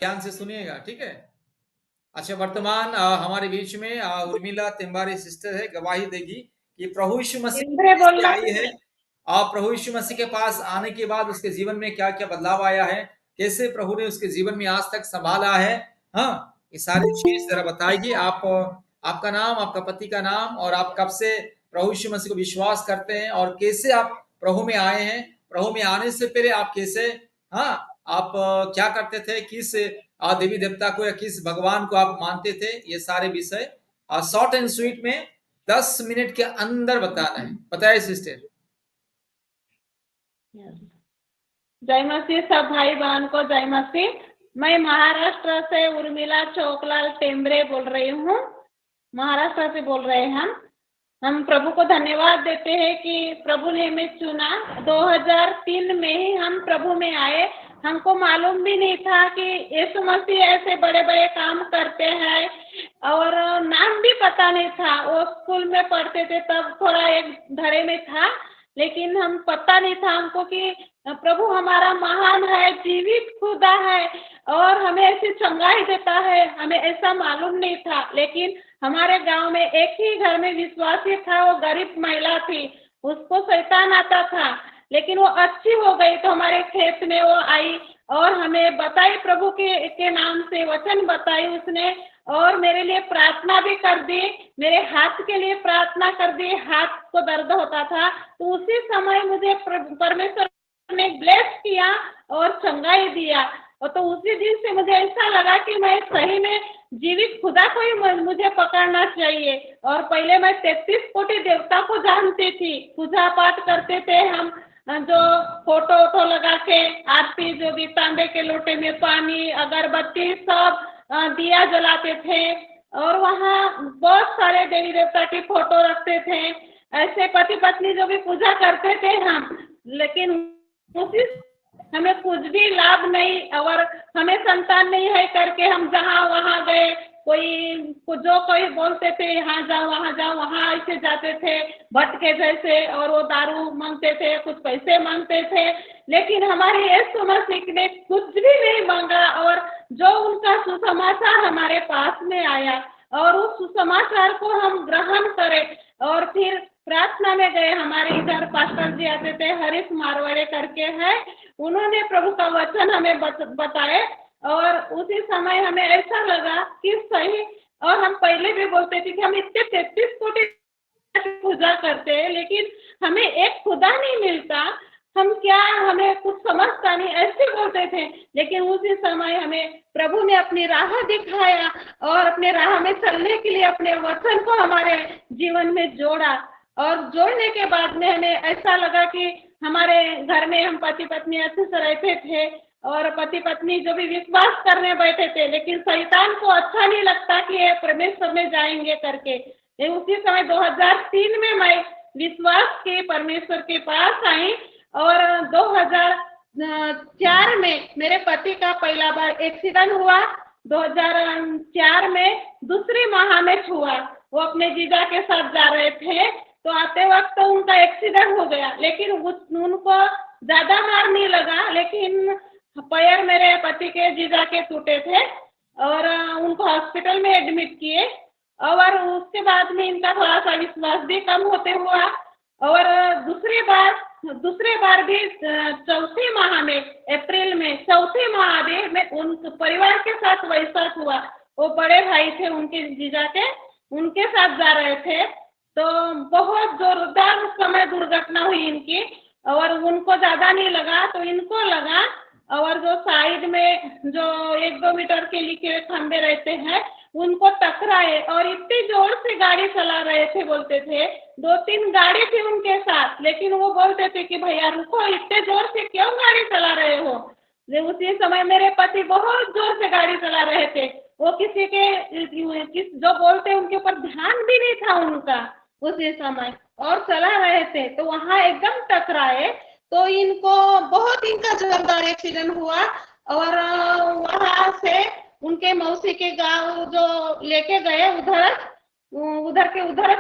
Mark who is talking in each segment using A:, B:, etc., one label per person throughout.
A: ध्यान से सुनिएगा, ठीक है। अच्छा, वर्तमान हमारे बीच में उर्मिला तिवारी सिस्टर है, गवाही देगी कि प्रभु यीशु मसीह
B: इंद्रे
A: कैसे
B: बोलना।
A: आई है और प्रभु यीशु मसीह के पास आने के बाद उसके जीवन में क्या क्या बदलाव आया है, कैसे प्रभु ने उसके जीवन में आज तक संभाला है। हाँ, ये सारी चीज जरा बताइए। आप आपका नाम, आपका पति का नाम, और आप कब से प्रभु यीशु मसीह को विश्वास करते हैं और कैसे आप प्रभु में आए हैं। प्रभु में आने से पहले आप कैसे, हाँ, आप क्या करते थे, किस देवी देवता को या किस भगवान को आप मानते थे, ये सारे विषय शॉर्ट एंड स्वीट में 10 मिनट के अंदर बताना है। बताइए सिस्टर।
B: जय मसीह सब भाई बहन को जय मसीह। मैं महाराष्ट्र से उर्मिला चोकलाल टेम्बरे बोल रही हूँ। महाराष्ट्र से बोल रहे हैं हम प्रभु को धन्यवाद देते हैं कि प्रभु ने हमें चुना। 2003 में ही हम प्रभु में आए। हमको मालूम भी नहीं था कि यीशु मसीह ऐसे बड़े बड़े काम करते हैं, और नाम भी पता नहीं था। वो स्कूल में पढ़ते थे तब थोड़ा एक धरे में था, लेकिन हम पता नहीं था हमको कि प्रभु हमारा महान है, जीवित खुदा है और हमें ऐसी चंगाई देता है। हमें ऐसा मालूम नहीं था। लेकिन हमारे गांव में एक ही घर में विश्वासी था, वो गरीब महिला थी, उसको शैतान आता था, लेकिन वो अच्छी हो गई। तो हमारे खेत में वो आई और हमें बताई, प्रभु के नाम से वचन बताई उसने, और मेरे लिए प्रार्थना भी कर दी। मेरे हाथ के लिए प्रार्थना कर दी, हाथ को दर्द होता था। तो उसी समय मुझे परमेश्वर ने ब्लेस किया और चंगाई दिया। और तो उसी दिन से मुझे ऐसा लगा कि मैं सही में जीवित खुदा को ही मुझे पकड़ना चाहिए। और पहले मैं 33 कोटि देवता को जानती थी। पूजा पाठ करते थे हम, जो फोटो वोटो लगा के आरती, जो भी तांबे के लोटे में पानी, अगरबत्ती, सब दिया जलाते थे। और वहाँ बहुत सारे देवी देवता की फोटो रखते थे। ऐसे पति पत्नी जो भी पूजा करते थे हम, लेकिन उसी हमें कुछ भी लाभ नहीं, और हमें संतान नहीं है करके हम जहाँ वहाँ गए, कोई बोलते थे यहाँ जाओ वहाँ ऐसे जाते थे भटके जैसे, और वो दारू मांगते थे, कुछ पैसे मांगते थे। लेकिन हमारे यीशु मसीह ने कुछ भी नहीं मांगा, और जो उनका सुसमाचार हमारे पास में आया और उस सुसमाचार को हम ग्रहण करें। और फिर प्रार्थना में गए। हमारे इधर पास्टर जी आते थे, हरीश मारवाड़े करके है, उन्होंने प्रभु का वचन हमें बताए। और उसी समय हमें ऐसा लगा कि सही, और हम पहले भी बोलते थे कि हम इतने 33 कोटि पूजा करते हैं, लेकिन हमें एक खुदा नहीं मिलता, हम क्या, हमें कुछ समझता नहीं, ऐसे बोलते थे। लेकिन उसी समय हमें प्रभु ने अपनी राह दिखाया और अपने राह में चलने के लिए अपने वचन को हमारे जीवन में जोड़ा। और जोड़ने के बाद में हमें ऐसा लगा कि हमारे घर में हम पति पत्नी अच्छे से रहते थे, और पति पत्नी जो भी विश्वास करने बैठे थे, लेकिन शैतान को अच्छा नहीं लगता कि ये परमेश्वर में जाएंगे करके। उसी समय 2003 में मैं विश्वास के परमेश्वर के पास आई। और 2004 में मेरे पति का पहला बार एक्सीडेंट हुआ। 2004 में दूसरी माह में हुआ। वो अपने जीजा के साथ जा रहे थे, तो आते वक्त तो उनका एक्सीडेंट हो गया, लेकिन उनको ज्यादा मार नहीं लगा, लेकिन पैर मेरे पति के जीजा के टूटे थे और उनको हॉस्पिटल में एडमिट किए। और उसके बाद में इनका थोड़ा सा विश्वास भी कम होते हुआ। और दूसरे बार भी चौथी माह में, अप्रैल में चौथी माह में उन परिवार के साथ वैसा हुआ। वो बड़े भाई थे उनके जीजा के, उनके साथ जा रहे थे, तो बहुत जोरदार उस समय दुर्घटना हुई इनकी। और उनको ज्यादा नहीं लगा, तो इनको लगा। और जो साइड में जो 1-2 मीटर के लिए खंबे रहते हैं, उनको टकराए, और इतनी जोर से गाड़ी चला रहे थे, बोलते थे 2-3 गाड़ी थी उनके साथ, लेकिन वो बोलते थे कि भैया रुको, इतने जोर से क्यों गाड़ी चला रहे हो। उसी समय मेरे पति बहुत जोर से गाड़ी चला रहे थे। वो जो बोलते उनके ऊपर ध्यान भी नहीं था उनका उसी समय, और चला रहे थे, तो वहां एकदम टकराए। तो इनको बहुत, इनका जोरदार एक्सीडेंट हुआ। और वहां से उनके मौसी के गांव जो लेके गए, उधर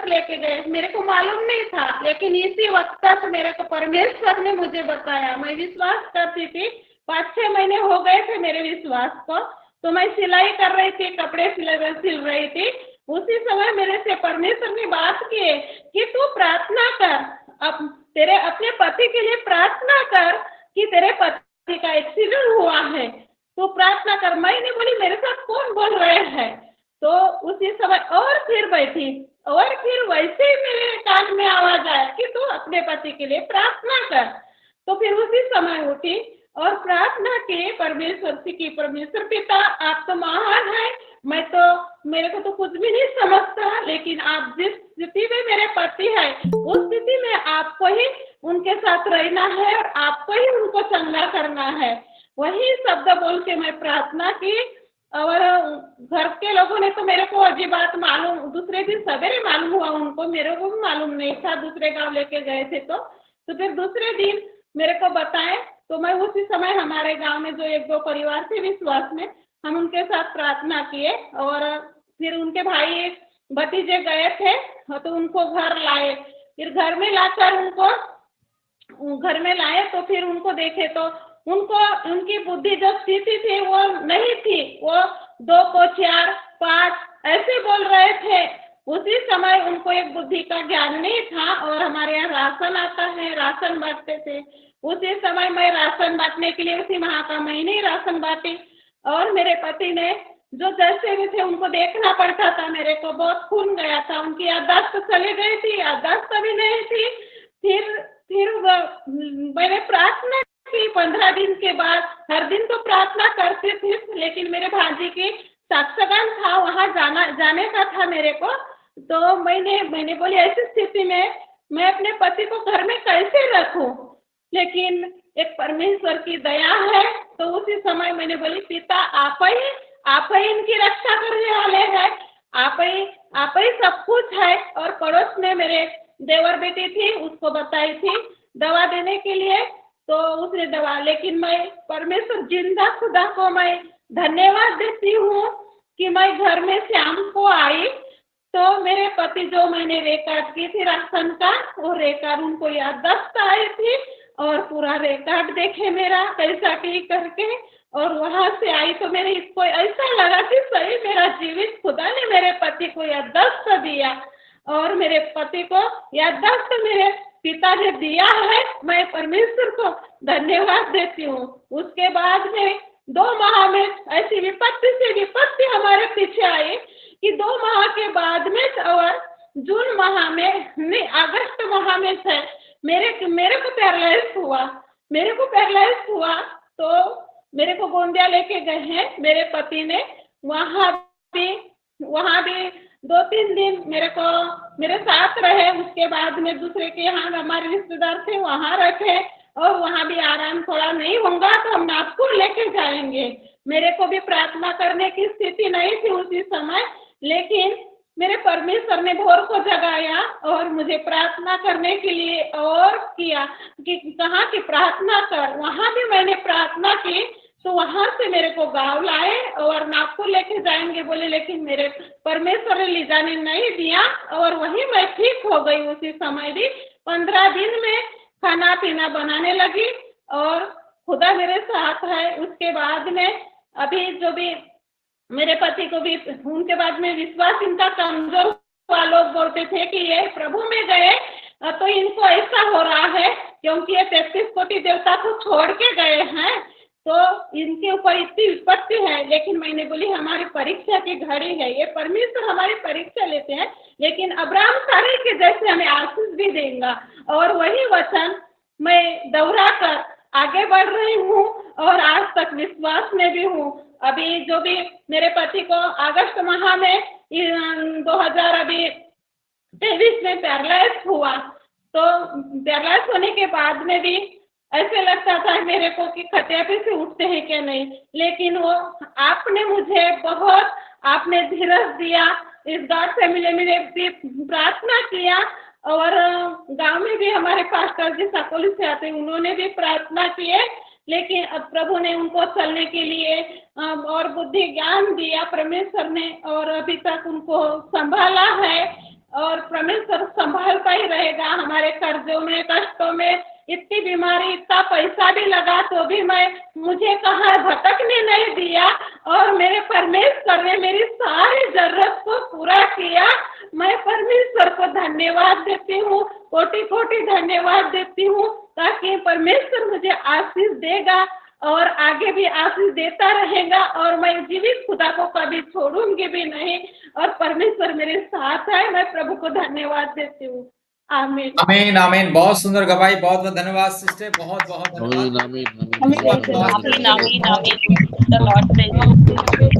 B: लेके गए। मेरे को मालूम नहीं था, लेकिन इसी वक्त तक मेरे को परमेश्वर ने मुझे बताया। मैं विश्वास करती थी, 5-6 महीने हो गए थे मेरे विश्वास को, तो मैं सिलाई कर रही थी, कपड़े सिल रही थी। उसी समय मेरे से परमेश्वर ने बात की कि तू प्रार्थना कर, अब तेरे अपने पति के लिए प्रार्थना कर कि तेरे पति का एक्सीडेंट हुआ है, तो प्रार्थना कर। मैंने बोली मेरे साथ कौन बोल रहे हैं? तो उसी समय और फिर बैठी, और फिर वैसे ही मेरे कान में आवाज आया कि तू अपने पति के लिए प्रार्थना कर। तो फिर उसी समय उठी और प्रार्थना की, परमेश्वर से की, परमेश्वर पिता आप तो महान है, मैं तो, मेरे को तो कुछ भी नहीं समझता, लेकिन आप जिस स्थिति में मेरे पति है उस स्थिति में आपको ही उनके साथ रहना है और आपको ही उनको चंगा करना है। वही शब्द बोल के मैं प्रार्थना की। और घर के लोगों ने तो मेरे को अजीब बात मालूम, दूसरे दिन सवेरे मालूम हुआ उनको, मेरे को भी मालूम नहीं था, दूसरे गांव लेके गए थे। तो फिर दूसरे दिन मेरे को बताए, तो मैं उसी समय हमारे गांव में जो एक दो परिवार थे विश्वास में, हम उनके साथ प्रार्थना किए। और फिर उनके भाई भतीजे गए थे तो उनको घर लाए। फिर घर में लाकर उनको घर में लाए तो फिर उनको देखे तो उनको, उनकी बुद्धि जो स्थिति थी वो नहीं थी, वो 2 को 4 5 ऐसे बोल रहे थे। उसी समय उनको एक बुद्धि का ज्ञान नहीं था। और हमारे यहाँ राशन आता है, राशन बांटते थे। उसी समय मैं राशन बांटने के लिए उसी माह का महीने ही राशन बांटी। और मेरे पति ने जो जैसे भी थे उनको देखना पड़ता था, मेरे को बहुत खून गया था, उनकी याददाश्त चली गई थी, याददाश्त अभी नहीं थी। फिर मैंने प्रार्थना की 15 दिन के बाद। हर दिन तो प्रार्थना करते थे, लेकिन मेरे भांजी की साक्षात्कार था, वहां जाने का था मेरे को। तो मैंने बोली ऐसी स्थिति में मैं अपने पति को घर में कैसे रखूं, लेकिन एक परमेश्वर की दया है। तो उसी समय मैंने बोली पिता आप ही इनकी रक्षा करने वाले हैं, आप ही सब कुछ है। और पड़ोस में मेरे देवर बेटी थी, उसको बताई थी दवा देने के लिए, तो उसने दवा, लेकिन मैं परमेश्वर जिंदा खुदा को मैं धन्यवाद देती हूँ कि मैं घर में शाम को आई तो मेरे पति जो मैंने रिकॉर्ड की थी राशन का, वो रिकॉर्ड उनको याददाश्त आई थी और पूरा रिकॉर्ड देखे मेरा कैसा ठीक करके। और वहां से आई तो मेरे इसको ऐसा लगा कि सही मेरा जीवित खुदा ने मेरे पति को याददाश्त दिया और मेरे पति को याददाश्त मेरे पिता ने दिया है। मैं परमेश्वर को धन्यवाद देती हूँ। उसके बाद में 2 माह में ऐसी विपत्ति से विपत्ति हमारे पीछे आई कि 2 माह के बाद में और जून माह में नहीं, अगस्त माह में से मेरे को पैरालाइज हुआ। तो मेरे को गोंदिया लेके गए हैं मेरे पति ने। वहाँ भी 2-3 दिन मेरे साथ रहे। उसके बाद में दूसरे के यहाँ हमारे रिश्तेदार थे, वहाँ रखे। और वहाँ भी आराम थोड़ा नहीं होगा तो हम नागपुर लेके जाएंगे। मेरे को भी प्रार्थना करने की स्थिति नहीं थी उसी समय, लेकिन मेरे परमेश्वर ने भोर को जगाया और मुझे प्रार्थना करने के लिए और किया कि कहा कि प्रार्थना कर। वहाँ भी मैंने प्रार्थना की तो वहाँ से मेरे को गाँव लाए और नागपुर लेके जाएंगे बोले, लेकिन मेरे परमेश्वर ने ले जाने नहीं दिया और वहीं मैं ठीक हो गई। उसी समय भी 15 दिन में खाना पीना बनाने लगी और खुदा मेरे साथ है। उसके बाद में अभी जो भी मेरे पति को भी उनके बाद में विश्वास इनका कमजोर हुआ। लोग बोलते थे कि ये प्रभु में गए तो इनको ऐसा हो रहा है क्योंकि ये 33 कोटि देवता को छोड़ के गए हैं तो इनके ऊपर इतनी विपत्ति है। लेकिन मैंने बोली हमारी परीक्षा की घड़ी है, ये परमेश्वर हमारी परीक्षा लेते हैं, लेकिन अब्राहम सारे के जैसे हमें आशीष भी देगा। और वही वचन मैं दोहरा कर आगे बढ़ रही हूँ और आज तक विश्वास में भी हूँ। अभी जो भी मेरे पति को अगस्त माह में 2023 में पैरालाइज हुआ, तो पैरालाइज होने के बाद में भी ऐसे लगता था मेरे को कि खटिया पे से उठते हैं क्या नहीं, लेकिन वो आपने मुझे बहुत आपने धीरज दिया। इस गॉड फैमिली में भी प्रार्थना किया और गांव में भी हमारे पास्टर जी सकोली से आते हैं, उन्होंने भी प्रार्थना किए। लेकिन अब प्रभु ने उनको चलने के लिए और बुद्धि ज्ञान दिया परमेश्वर ने, और अभी तक उनको संभाला है और परमेश्वर संभालता ही रहेगा हमारे कर्जों में, कष्टों में, इतनी बीमारी, इतना पैसा भी लगा तो भी मुझे कहाँ भटकने नहीं दिया और मेरे परमेश्वर ने मेरी सारी जरूरत को पूरा किया। मैं परमेश्वर को धन्यवाद देती हूँ, कोटि कोटि धन्यवाद देती हूँ, ताकि परमेश्वर मुझे आशीष देगा और आगे भी आशीष देता रहेगा और मैं जीवित खुदा को कभी छोड़ूंगी भी नहीं और परमेश्वर मेरे साथ है। मैं प्रभु को धन्यवाद देती हूँ। आमीन
A: आमीन आमीन। बहुत सुंदर गवाही, बहुत बहुत धन्यवाद सिस्टर, बहुत बहुत धन्यवाद।
C: आमीन आमीन
D: आमीन आमीन आमीन। The Lord bless you.